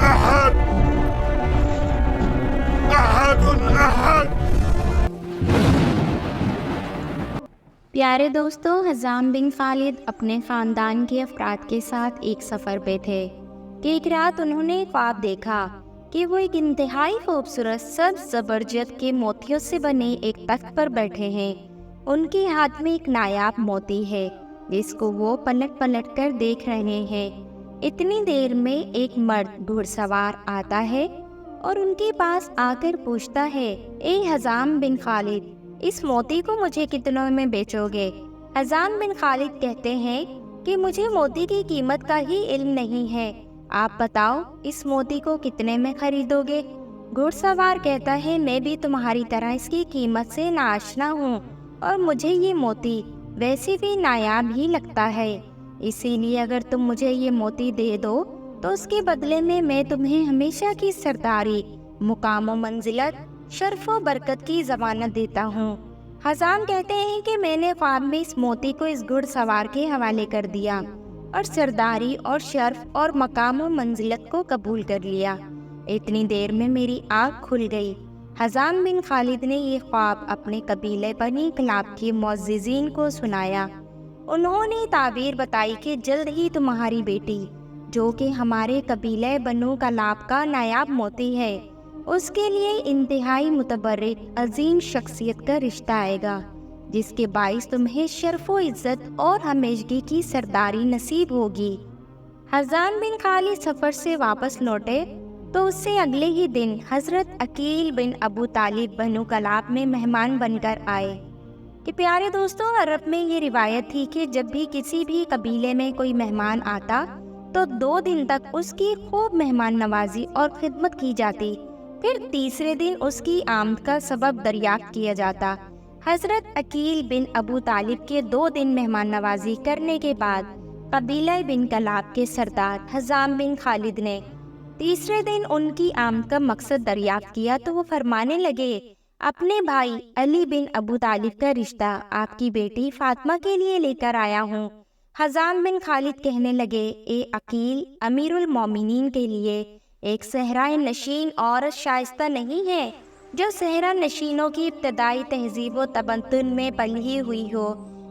أحد أحد أحد. پیارے دوستو، حزام بن خالد اپنے خاندان کے افراد کے ساتھ ایک سفر پہ تھے کہ ایک رات انہوں نے خواب دیکھا کہ وہ ایک انتہائی خوبصورت سبز زبرجد کے موتیوں سے بنے ایک تخت پر بیٹھے ہیں۔ ان کے ہاتھ میں ایک نایاب موتی ہے جس کو وہ پلٹ پلٹ کر دیکھ رہے ہیں۔ اتنی دیر میں ایک مرد گھڑ سوار آتا ہے اور ان کے پاس آ کر پوچھتا ہے، اے حزام بن خالد، اس موتی کو مجھے کتنوں میں بیچو گے؟ حزام بن خالد کہتے ہیں کہ مجھے موتی کی قیمت کا ہی علم نہیں ہے، آپ بتاؤ اس موتی کو کتنے میں خریدو گے؟ گھڑ سوار کہتا ہے، میں بھی تمہاری طرح اس کی قیمت سے ناآشنا ہوں اور مجھے یہ موتی ویسے بھی نایاب ہی لگتا ہے، اسی لیے اگر تم مجھے یہ موتی دے دو تو اس کے بدلے میں تمہیں ہمیشہ کی سرداری، مقام و منزلت، شرف و برکت کی ضمانت دیتا ہوں۔ حزام کہتے ہیں کہ میں نے خواب میں اس موتی کو اس گھڑ سوار کے حوالے کر دیا اور سرداری اور شرف اور مقام و منزلت کو قبول کر لیا۔ اتنی دیر میں میری آنکھ کھل گئی۔ حزام بن خالد نے یہ خواب اپنے قبیلے بنی کلاب کے معززین کو سنایا۔ انہوں نے تعبیر بتائی کہ جلد ہی تمہاری بیٹی، جو کہ ہمارے قبیلے بنو کلاب کا نایاب موتی ہے، اس کے لیے انتہائی متبرک عظیم شخصیت کا رشتہ آئے گا، جس کے باعث تمہیں شرف و عزت اور ہمیشگی کی سرداری نصیب ہوگی۔ حزام بن خالد سفر سے واپس لوٹے تو اس سے اگلے ہی دن حضرت عقیل بن ابو طالب بنو کلاب میں مہمان بن کر آئے۔ کہ پیارے دوستوں، عرب میں یہ روایت تھی کہ جب بھی کسی بھی قبیلے میں کوئی مہمان آتا تو 2 دن تک اس کی خوب مہمان نوازی اور خدمت کی جاتی، پھر تیسرے دن اس کی آمد کا سبب دریافت کیا جاتا۔ حضرت عقیل بن ابو طالب کے 2 دن مہمان نوازی کرنے کے بعد قبیلہ بن کلاب کے سردار حزام بن خالد نے تیسرے دن ان کی آمد کا مقصد دریافت کیا تو وہ فرمانے لگے، اپنے بھائی علی بن ابو طالب کا رشتہ آپ کی بیٹی فاطمہ کے لیے لے کر آیا ہوں۔ حزام بن خالد کہنے لگے، اے عقیل، امیر المومنین کے لیے ایک صحرائے نشین عورت شائستہ نہیں ہے جو صحرا نشینوں کی ابتدائی تہذیب و تمدن میں پلی ہوئی ہو۔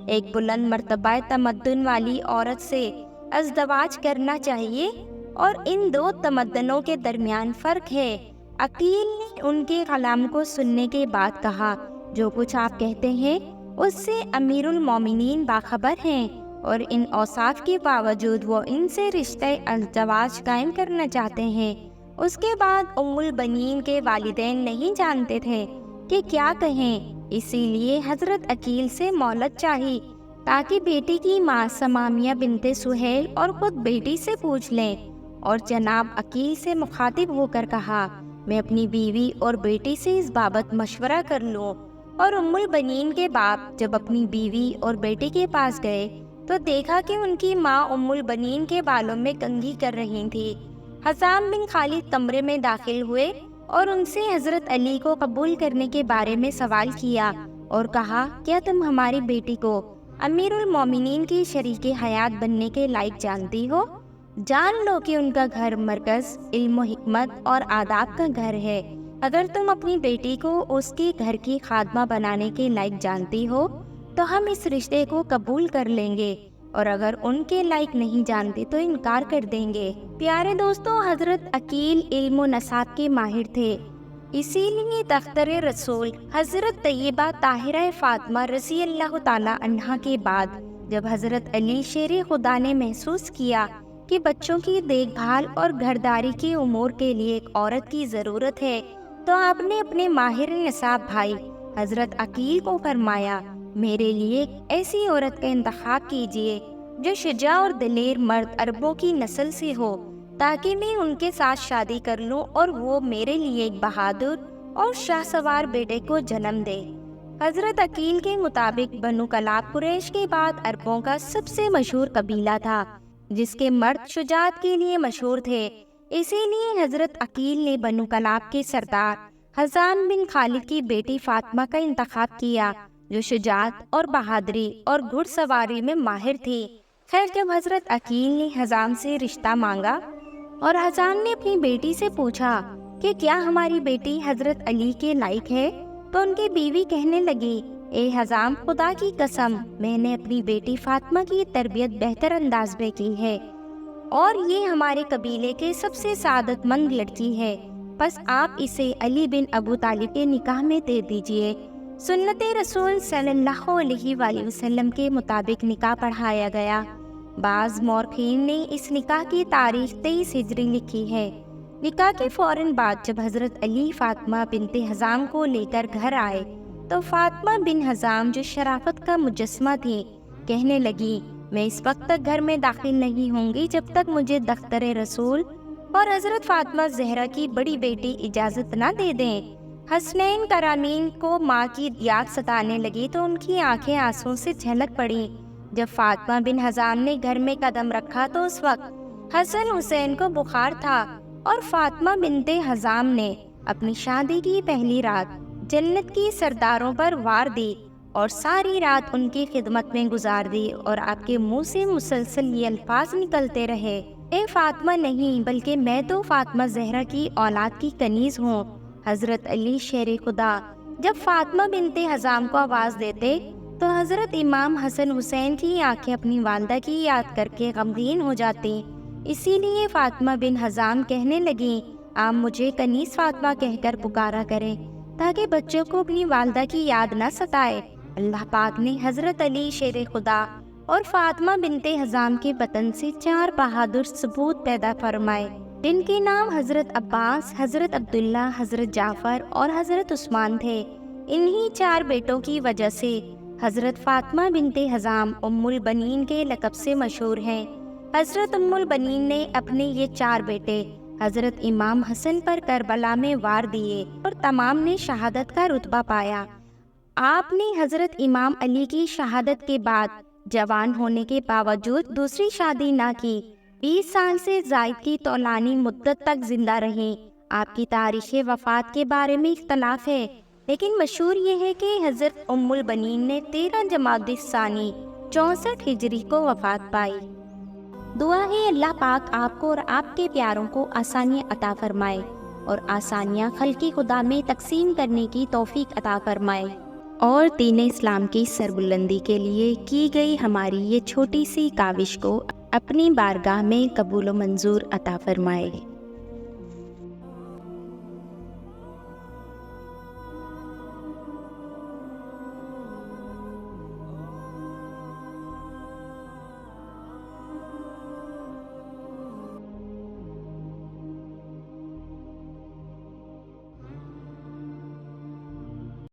ایک بلند مرتبہ تمدن والی عورت سے ازدواج کرنا چاہیے اور ان 2 تمدنوں کے درمیان فرق ہے۔ عقیل نے ان کے کلام کو سننے کے بعد کہا، جو کچھ آپ کہتے ہیں اس سے امیر المومنین باخبر ہیں اور ان اوصاف کے باوجود وہ ان سے رشتہ ازدواج قائم کرنا چاہتے ہیں۔ اس کے بعد ام البنین کے والدین نہیں جانتے تھے کہ کیا کہیں، اسی لیے حضرت عقیل سے مہلت چاہی تاکہ بیٹی کی ماں سمامیہ بنت سہیل اور خود بیٹی سے پوچھ لیں، اور جناب عقیل سے مخاطب ہو کر کہا، میں اپنی بیوی اور بیٹی سے اس بابت مشورہ کر لوں۔ اور ام البنین کے باپ جب اپنی بیوی اور بیٹی کے پاس گئے تو دیکھا کہ ان کی ماں ام البنین کے بالوں میں کنگھی کر رہی تھی۔ حزام بن خالد کمرے میں داخل ہوئے اور ان سے حضرت علی کو قبول کرنے کے بارے میں سوال کیا اور کہا، کیا تم ہماری بیٹی کو امیر المومنین کی شریک حیات بننے کے لائق جانتی ہو؟ جان لو کہ ان کا گھر مرکز علم و حکمت اور آداب کا گھر ہے۔ اگر تم اپنی بیٹی کو اس کے گھر کی خادمہ بنانے کے لائق جانتی ہو تو ہم اس رشتے کو قبول کر لیں گے، اور اگر ان کے لائق نہیں جانتے تو انکار کر دیں گے۔ پیارے دوستو، حضرت عقیل علم و نصاب کے ماہر تھے، اسی لیے دختر رسول حضرت طیبہ طاہرہ فاطمہ رضی اللہ تعالی عنہا کے بعد جب حضرت علی شیر خدا نے محسوس کیا کہ بچوں کی دیکھ بھال اور گھرداری کے امور کے لیے ایک عورت کی ضرورت ہے تو آپ نے اپنے ماہر نصاب بھائی حضرت عقیل کو فرمایا، میرے لیے ایسی عورت کا انتخاب کیجیے جو شجاع اور دلیر مرد عربوں کی نسل سے ہو، تاکہ میں ان کے ساتھ شادی کر لوں اور وہ میرے لیے ایک بہادر اور شاہ سوار بیٹے کو جنم دے۔ حضرت عقیل کے مطابق بنو کلاب قریش کے بعد عربوں کا سب سے مشہور قبیلہ تھا جس کے مرد شجاعت کے لیے مشہور تھے، اسی لیے حضرت عقیل نے بنو کلاب کے سردار حزام بن خالد کی بیٹی فاطمہ کا انتخاب کیا جو شجاعت اور بہادری اور گھڑ سواری میں ماہر تھی۔ خیر، جب حضرت عقیل نے حزام سے رشتہ مانگا اور حسان نے اپنی بیٹی سے پوچھا کہ کیا ہماری بیٹی حضرت علی کے لائق ہے؟ تو ان کی بیوی کہنے لگی، اے حزام، خدا کی قسم، میں نے اپنی بیٹی فاطمہ کی تربیت بہتر انداز میں کی ہے اور یہ ہمارے قبیلے کے سب سے سعادت مند لڑکی ہے، بس آپ اسے علی بن ابو طالب کے نکاح میں دے دیجئے۔ سنت رسول صلی اللہ علیہ وآلہ وسلم کے مطابق نکاح پڑھایا گیا۔ بعض مورخین نے اس نکاح کی تاریخ 23 ہجری لکھی ہے۔ نکاح کے فوراً بعد جب حضرت علی فاطمہ بنت حزام کو لے کر گھر آئے تو فاطمہ بن حزام جو شرافت کا مجسمہ تھی کہنے لگی، میں اس وقت تک گھر میں داخل نہیں ہوں گی جب تک مجھے دختر رسول اور حضرت فاطمہ زہرا کی بڑی بیٹی اجازت نہ دے دیں۔ حسنین کرامین کو ماں کی یاد ستانے لگی تو ان کی آنکھیں آنسوں سے چھلک پڑیں۔ جب فاطمہ بن حزام نے گھر میں قدم رکھا تو اس وقت حسن حسین کو بخار تھا اور فاطمہ بنت حزام نے اپنی شادی کی پہلی رات جنت کی سرداروں پر وار دی اور ساری رات ان کی خدمت میں گزار دی، اور آپ کے منہ سے مسلسل یہ الفاظ نکلتے رہے، اے فاطمہ نہیں بلکہ میں تو فاطمہ زہرا کی اولاد کی کنیز ہوں، حضرت علی شیر خدا۔ جب فاطمہ بنت حزام کو آواز دیتے تو حضرت امام حسن حسین کی آنکھیں اپنی والدہ کی یاد کر کے غمگین ہو جاتی، اسی لیے فاطمہ بن حزام کہنے لگیں، آپ مجھے کنیز فاطمہ کہہ کر پکارا کریں تاکہ بچوں کو اپنی والدہ کی یاد نہ ستائے۔ اللہ پاک نے حضرت علی شیر خدا اور فاطمہ بنت حزام کے بطن سے 4 بہادر ثبوت پیدا فرمائے، جن کے نام حضرت عباس، حضرت عبداللہ، حضرت جعفر اور حضرت عثمان تھے۔ انہی 4 بیٹوں کی وجہ سے حضرت فاطمہ بنت حزام ام البنین کے لقب سے مشہور ہیں۔ حضرت ام البنین نے اپنے یہ 4 بیٹے حضرت امام حسن پر کربلا میں وار دیے اور تمام نے شہادت کا رتبہ پایا۔ آپ نے حضرت امام علی کی شہادت کے بعد جوان ہونے کے باوجود دوسری شادی نہ کی، 20 سال سے زائد کی طولانی مدت تک زندہ رہیں۔ آپ کی تاریخ وفات کے بارے میں اختلاف ہے، لیکن مشہور یہ ہے کہ حضرت ام البنین نے 13 جمادی الثانی 64 ہجری کو وفات پائی۔ دعا ہے اللہ پاک آپ کو اور آپ کے پیاروں کو آسانیاں عطا فرمائے اور آسانیاں خلق خدا میں تقسیم کرنے کی توفیق عطا فرمائے، اور دین اسلام کی سربلندی کے لیے کی گئی ہماری یہ چھوٹی سی کاوش کو اپنی بارگاہ میں قبول و منظور عطا فرمائے۔